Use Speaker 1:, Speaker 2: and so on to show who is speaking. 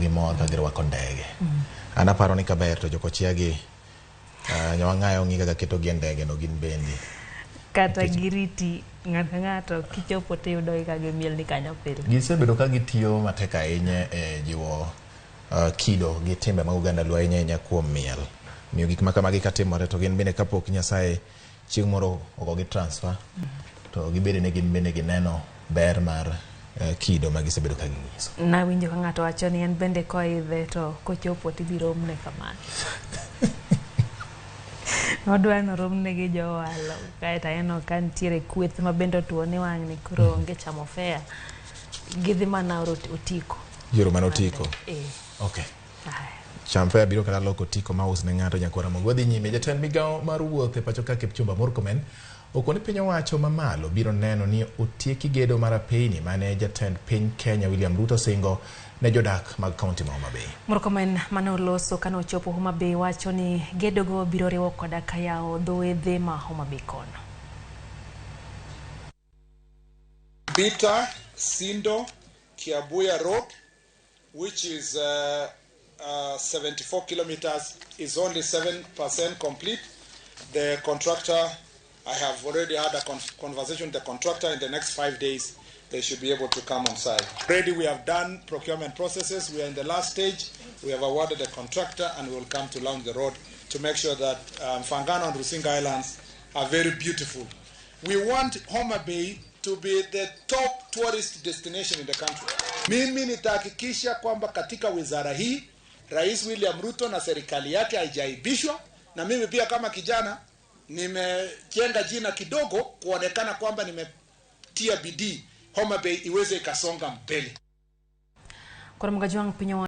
Speaker 1: gi mor ka girwako ndege. An aparo ni kaber to jokochiagi nyawang'ayo ng'i kaka keto gi ndege no gin bende.
Speaker 2: Kata giriti ng'ato kichopo te yudo ka gimiel ni kanyo pile.
Speaker 1: Gisebedo ka gitiyo matek ahinya e jiwo kido gi timbe mag Uganda luo ahinya kuom miel. Miyo gik makamagi katimore to gin bende kapok Nyasaye chieng' moro ogogi transfer to gibede ne gin bende gineno ber mar kido ma gisebedo ka ginyiso.
Speaker 2: Nawinjo ka ng'ato wacho ni en bende koidhe to kochopo tibiro omne kamano. Nodwa noromne gi jowalo kaeta eno ka ntiere kweth ma bende tuone wang' ni koro onge chamo fea gidhi mana otiko.
Speaker 1: Yoro mana otiko. Okay. Cham fea biro kata loko otiko ma us ne ng'ato nyakwara Ramogi. Wadhi nyime. Jatend migawo mar wuoth e pacho ka Kipchumba Murkomen okoni piny owacho mamalo biro neno ni otieki gedo mar apeyni mane jatend piny Kenya William Ruto singo ne jodak mag kaunti ma Homa Bay.
Speaker 2: Murkomen mane oloso kane ochopo Homa Bay wacho ni gedogo biro riwo koda ka yawo dho wedhe ma Homa Bay kono.
Speaker 3: Bita, Sindo, Kiabuya Road, which is 74 kilometers, is only 7% complete. The contractor, I have already had a conversation with the contractor. In the next 5 days, they should be able to come on site. Already we have done procurement processes. We are in the last stage. We have awarded a contractor and we will come to launch the road to make sure that Fangano and Rusinga Islands are very beautiful. We want Homa Bay to be the top tourist destination in the country. Mimi nitahakikisha kwamba katika wizara hii Rais William Ruto na serikali yake haijaibishwa, na mimi pia kama kijana nimejenga jina kidogo kuonekana kwamba nimetia bidii Homa Bay iweze ikasonga mbele.
Speaker 2: Kwa mgaji wangu